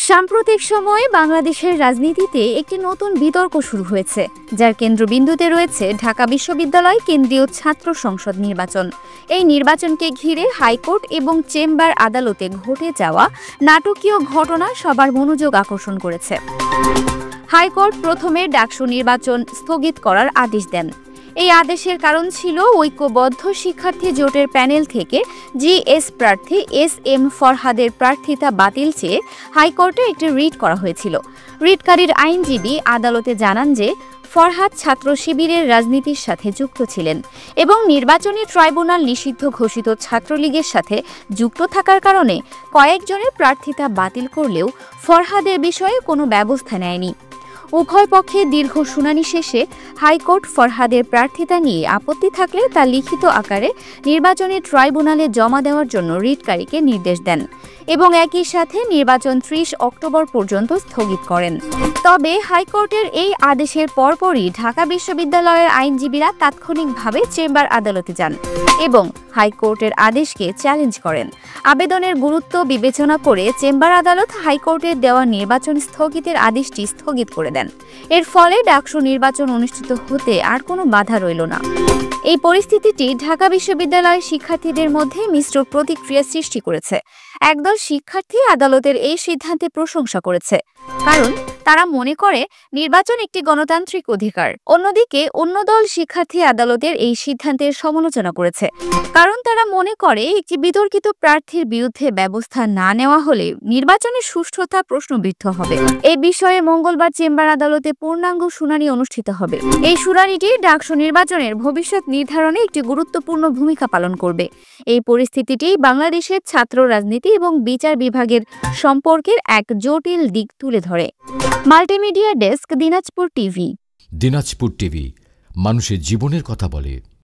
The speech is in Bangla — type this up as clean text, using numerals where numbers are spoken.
সাম্প্রতিক সময়ে বাংলাদেশের রাজনীতিতে একটি নতুন বিতর্ক শুরু হয়েছে, যার কেন্দ্রবিন্দুতে রয়েছে ঢাকা বিশ্ববিদ্যালয় কেন্দ্রীয় ছাত্র সংসদ নির্বাচন। এই নির্বাচনকে ঘিরে হাইকোর্ট এবং চেম্বার আদালতে ঘটে যাওয়া নাটকীয় ঘটনা সবার মনোযোগ আকর্ষণ করেছে। হাইকোর্ট প্রথমে ডাকসু নির্বাচন স্থগিত করার আদেশ দেন। এই আদেশের কারণ ছিল ঐক্যবদ্ধ শিক্ষার্থী জোটের প্যানেল থেকে জিএস প্রার্থী এস.এম. ফরহাদের প্রার্থিতা বাতিল চেয়ে হাইকোর্টে একটি রিট করা হয়েছিল। রিটকারীর আইনজীবী আদালতে জানান যে ফরহাদ ছাত্র শিবিরের রাজনীতির সাথে যুক্ত ছিলেন এবং নির্বাচনী ট্রাইব্যুনাল নিষিদ্ধ ঘোষিত ছাত্রলীগের সাথে যুক্ত থাকার কারণে কয়েকজনের প্রার্থিতা বাতিল করলেও ফরহাদের বিষয়ে কোনো ব্যবস্থা নেয়নি। উভয় পক্ষে দীর্ঘ শুনানি শেষে হাইকোর্ট ফরহাদের প্রার্থিতা নিয়ে আপত্তি থাকলে তা লিখিত আকারে নির্বাচনী ট্রাইব্যুনালে জমা দেওয়ার জন্য রিটকারীকে নির্দেশ দেন এবং একই সাথে নির্বাচন ৩০ অক্টোবর পর্যন্ত স্থগিত করেন। তবে হাইকোর্টের এই আদেশের পরপরই ঢাকা বিশ্ববিদ্যালয়ের আইনজীবীরা তাৎক্ষণিকভাবে চেম্বার আদালতে যান এবং হাইকোর্টের আদেশকে চ্যালেঞ্জ করেন। আবেদনের গুরুত্ব বিবেচনা করে চেম্বার আদালত হাইকোর্টের দেওয়া নির্বাচন স্থগিতের আদেশটি স্থগিত করে দেন। এর ফলে ডাকসু নির্বাচন অনুষ্ঠিত হতে আর কোনো বাধা রইল না। এই পরিস্থিতিটি ঢাকা বিশ্ববিদ্যালয়ের শিক্ষার্থীদের মধ্যে মিশ্র প্রতিক্রিয়া সৃষ্টি করেছে। একদল শিক্ষার্থী আদালতের এই সিদ্ধান্তে প্রশংসা করেছে, কারণ তারা মনে করে নির্বাচন একটি গণতান্ত্রিক অধিকার। অন্যদিকে অন্য দল শিক্ষার্থী আদালতের এই সিদ্ধান্তের সমালোচনা করেছে, কারণ তারা মনে করে একটি বিতর্কিত প্রার্থীর বিরুদ্ধে ব্যবস্থা না নেওয়া হলে নির্বাচনের সুষ্ঠুতা প্রশ্নবিদ্ধ হবে। এই বিষয়ে মঙ্গলবার চেম্বার আদালতে পূর্ণাঙ্গ শুনানি অনুষ্ঠিত হবে। এই শুনানিটি ডাকসু নির্বাচনের ভবিষ্যৎ নির্ধারণে একটি গুরুত্বপূর্ণ ভূমিকা পালন করবে। এই পরিস্থিতিটি বাংলাদেশের ছাত্র রাজনীতি এবং বিচার বিভাগের সম্পর্কের এক জটিল দিক তুলে ধরে। Multimedia desk, Dinajpur TV. Dinajpur TV, মানুষের জীবনের কথা বলে।